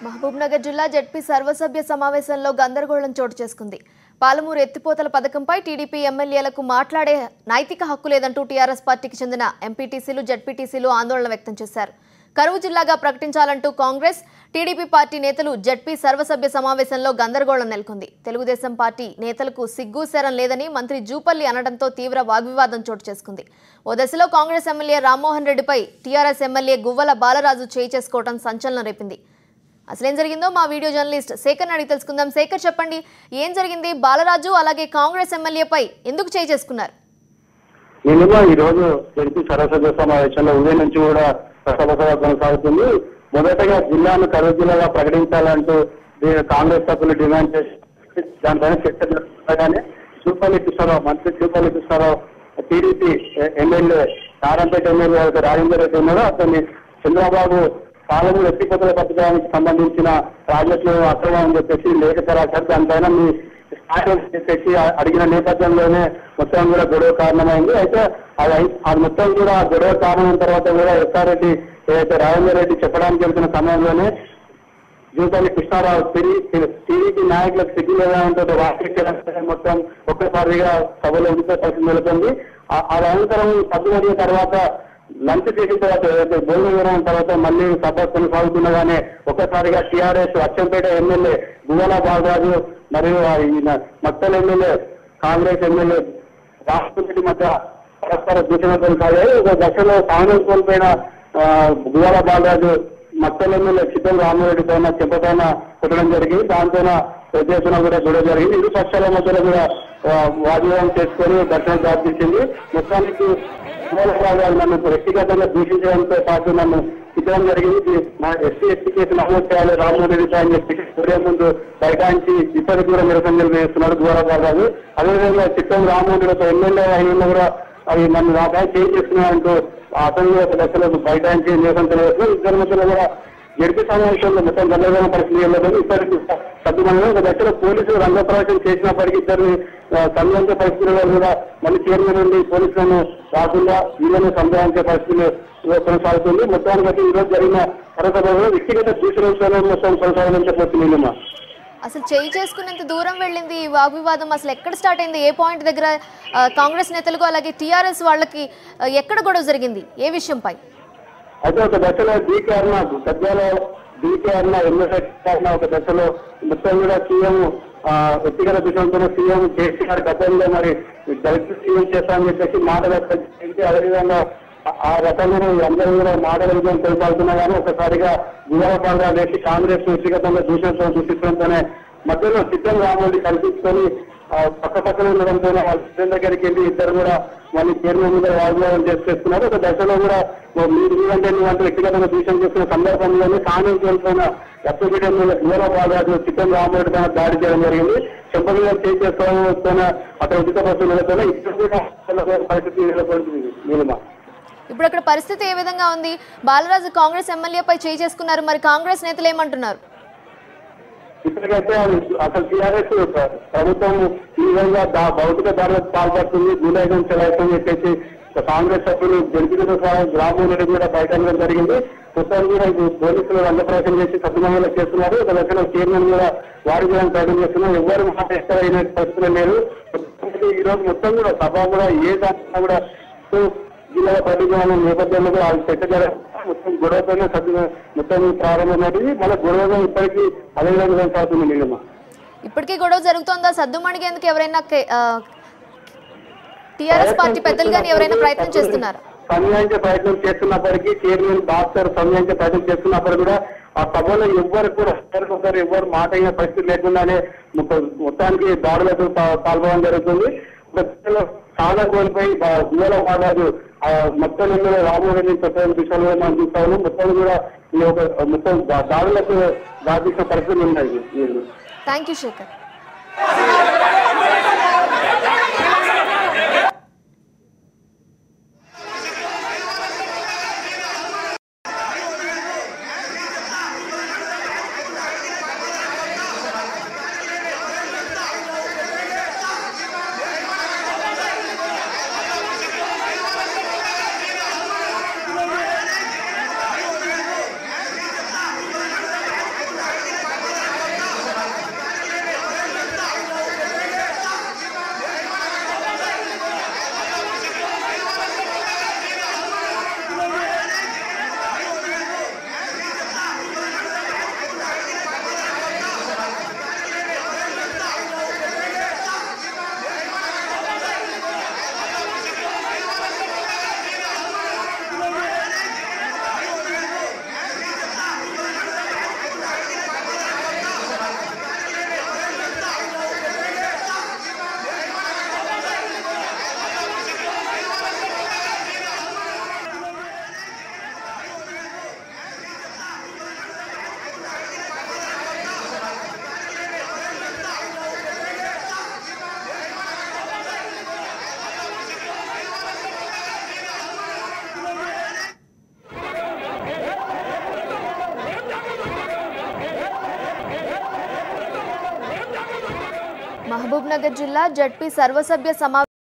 మహబూబ్నగర్ జిల్లా జెడ్పీ సర్వసభ్య సమావేశంలో గందరగోళం చోటు చేసుకుంది. పాలమూరు ఎత్తిపోతల పథకంపై టీడీపీ ఎమ్మెల్యేలకు మాట్లాడే నైతిక హక్కు లేదంటూ టీఆర్ఎస్ పార్టీకి చెందిన ఎంపీటీసీలు, జెడ్పీటీసీలు ఆందోళన వ్యక్తం చేశారు. కరువు జిల్లాగా ప్రకటించాలంటూ కాంగ్రెస్, టీడీపీ పార్టీ నేతలు జెడ్పీ సర్వసభ్య సమావేశంలో గందరగోళం నెలకొంది. తెలుగుదేశం పార్టీ నేతలకు సిగ్గు శరం లేదని మంత్రి జూపల్లి అనడంతో తీవ్ర వాగ్వివాదం చోటు చేసుకుంది. ఓ దశలో కాంగ్రెస్ ఎమ్మెల్యే రామ్మోహన్ రెడ్డిపై టీఆర్ఎస్ ఎమ్మెల్యే గువ్వల బాలరాజు చేయి చేసుకోవడం సంచలనం రేపింది. అసలేం జరిగిందో మా వీడియో జర్నలిస్ట్ శేఖర్ అడిగి తెలుసుకుందాం. శేఖర్, చెప్పండి, ఏం జరిగింది? బాలరాజు అలాగే కాంగ్రెస్ ఎమ్మెల్యేపై ఎందుకు చేయి చేసుకున్నారు? ఈ రోజు జడ్పీ సర్వసభ్య సమావేశంలో ఉదయం నుంచి కూడా సభ కొనసాగుతుంది. మొదటగా జిల్లాను కరువు జిల్లాగా ప్రకటించాలంటూ కాంగ్రెస్ సభ్యులు డిమాండ్ చేసి దానిపైన చర్చ జరుగుతుండగానే జూపల్లి కృష్ణారావు, మంత్రి Jupalli Krishnarao, TDP MLA Narayanpet MLA Rajender Reddy ఉన్నారో అతన్ని చంద్రబాబు పాలమూరు ఎత్తిపోతల పథకానికి సంబంధించిన ప్రాజెక్టులు అక్రమం అని చెప్పేసి లేఖ రాశారు. దానిపైన మీ స్థాయి చెప్పేసి అడిగిన నేపథ్యంలోనే మొత్తం కూడా గొడవ కారణమైంది. అయితే అది మొత్తం కూడా గొడవ కారణమైన తర్వాత కూడా ఎస్ఆర్రెడ్డి ఏదైతే రాజేందర్ రెడ్డి చెప్పడానికి వెళ్తున్న సమయంలోనే జూపల్లి కృష్ణారావు టీడీపీ నాయకులకు సిగ్గు లేదా ఉంటుంది వాస్తవిక మొత్తం ఒక్కసారిగా సభలో ఉండిపోయే పరిస్థితి నెలకొంది. అది అనంతరం సభ్యులు తర్వాత లంచ్ చేసిన తర్వాత ఏదైతే భోజనం విరామం తర్వాత మళ్ళీ సభ కొనసాగుతుండగానే ఒక్కసారిగా టీఆర్ఎస్ అచ్చంపేట ఎమ్మెల్యే గువ్వల బాలరాజు మరియు మత్తల్ ఎమ్మెల్యే కాంగ్రెస్ ఎమ్మెల్యే రాష్ట్రపతి మధ్య పరస్పర దూషణ కొనసాగాయి. ఒక దశలో కాంగ్రెస్ కోల్పోయిన గువ్వల బాలరాజు మత్తల్ ఎమ్మెల్యే చిత్తం రామారెడ్డి పైన చెంపపైన కొట్టడం జరిగింది. దాంతో ఉద్దేశంలో కూడా గొడవ జరిగింది. ఇరు పక్షాల మధ్యలో కూడా వాగ్వాదం చేసుకొని దర్శనం దాటించింది. మొత్తానికి నన్ను వ్యక్తిగతంగా దూషించడంతో పాటు నన్ను ఇవ్వడం జరిగింది. మా ఎస్సీ కేసు నమోదు చేయాలి రామ్మోహన్ రెడ్డి అని చెప్పి సూర్య ముందు బైఠాయించి ఇప్పటికి కూడా నిరసన చేస్తున్నారు గోరబాబు. అదేవిధంగా చిత్తం రామ్మోహన్ రెడ్డి ఎమ్మెల్యే అయినా కూడా అవి నన్ను నాపై చేంజ్ చేస్తున్నాయంటూ అతను ఒక దశలో బైఠాయించి నిరసన తెలియజేస్తున్నారు. ఇద్దరి మధ్యలో కూడా జడ్పీ సమావేశంలో మొత్తం గందరగోళ పరిస్థితి వెళ్ళదు. ఇద్దరికి సభ్యులను ఒక దశలో పోలీసులు రంగప్రవేశం చేసినప్పటికీ ఇద్దరిని సంబంధించే పరిస్థితుల్లో కూడా మళ్ళీ చైర్మన్ నుండి పోలీసులను రాకుండా వీళ్ళని సంబంధించే పరిస్థితులు కొనసాగుతుంది. మొత్తానికి బట్టి ఈ రోజు జరిగిన సరసభలో వ్యక్తిగత దూషణ మొత్తం కొనసాగాలని చెప్పొచ్చు. అసలు చేయి చేసుకునేంత దూరం వెళ్ళింది ఈ వాగ్వివాదం. అసలు ఎక్కడ స్టార్ట్ అయింది? ఏ పాయింట్ దగ్గర కాంగ్రెస్ నేతలకు అలాగే టీఆర్ఎస్ వాళ్ళకి ఎక్కడ గొడవ జరిగింది? ఏ విషయంపై? అయితే ఒక దశలో డీకేఆర్న ఎమ్మెల్యే ఒక దశలో మొత్తం కూడా సీఎం వ్యక్తిగత విషయంతో సీఎం కేసీఆర్ గతంలో మరి దళిత సీఎం చేస్తామని చెప్పేసి మాటలు అదేవిధంగా ఆ రకంగా అందరూ కూడా మాటల విజయం కొనసాగుతున్నా కానీ ఒకసారిగా గువ్వల వేసి కాంగ్రెస్ వ్యక్తిగతంగా దూషించడంతోనే మధ్యలో సిద్ధం రామోడి కల్పించుకొని పక్క పక్కన ఉండడంతో వాళ్ళ సిద్ధం దగ్గరికి వెళ్ళి ఇద్దరు కూడా మళ్ళీ చైర్మన్ మీద వాగ్వాదం చేసుకున్నారు. ఒక దశలో కూడా మీరంటే నువ్వంటే వ్యక్తిగతంగా దూషణ చేస్తున్న సందర్భంలోనే కాంగ్రెస్ వెళ్ళిపోయిన ఎప్పటికీ గువ్వల బాలరాజు సిద్ధం రామోడి పైన దాడి చేయడం జరిగింది. చెంపగా చేసి చేసుకోవడం అక్కడ ఉచిత బస్సు నిలబడిన ఇద్దరు పరిస్థితి నిలబడుతుంది. ఇప్పుడు అక్కడ పరిస్థితి ఏ విధంగా ఉంది? బాలరాజు కాంగ్రెస్ ఎమ్మెల్యేపై చేయి చేసుకున్నారు, మరి కాంగ్రెస్ నేతలు ఏమంటున్నారు? ఇప్పటికైతే అసలు టీఆర్ఎస్ ప్రభుత్వం ఈ విధంగా భౌతిక దాడులకు పాల్పడుతుంది, గుండాయిజం చెలాయిస్తుందని చెప్పేసి కాంగ్రెస్ సభ్యులు జడ్పీతో రామ్మోహన్ రెడ్డి కూడా బయటకు జరిగింది. మొత్తం కూడా పోలీసులు రంగప్రవేశం చేసి సభ్యులు చేస్తున్నారు. ఒక దశలో చైర్మన్ కూడా వారి కూడా ప్రకటన చేస్తున్నారు. ఎవరు మాట అయిన పరిస్థితులు లేదు. ఈ రోజు మొత్తం కూడా సభ కూడా ఏ దాంట్లో కూడా జిల్లా ప్రతిజ్ఞానం నేపథ్యంలో కూడా చర్చ మొత్తం గొడవతోనే మొత్తం ప్రారంభమైనది. మళ్ళీ గొడవ ఇప్పటికీ అదే విధంగా కొనసాగుతుంది. నీలమ్మ, ఇప్పటికీ గొడవ జరుగుతుందా? సద్దుమణిగేందుకు ఎవరైనా టీఆర్ఎస్ పార్టీ పెద్దలు కానీ ఎవరైనా ప్రయత్నం చేస్తున్నారా? సమయానికి ప్రయత్నం చేస్తున్నప్పటికీ చైర్మన్ డాక్టర్ సమయానికి ప్రయత్నం చేస్తున్నప్పటికీ కూడా ఆ సభలో ఎవ్వరు కూడా ఎవరు మాట అయిన పరిస్థితి లేకుండానే మొత్తానికి దాడులకు పాల్గొనడం జరుగుతుంది. చాలా కోల్పోయి గువ్వల బాలరాజు మొత్తం రామ్మోహన్ రెడ్డి చెప్పిన విషయాలు మనం చూస్తాము. మొత్తం కూడా ఈ యొక్క మొత్తం దాడులకు దాటించిన పరిస్థితులు ఉన్నాయి. Thank you Shekhar. Mahabubnagar జిల్లా జడ్పీ సర్వసభ్య సమావేశం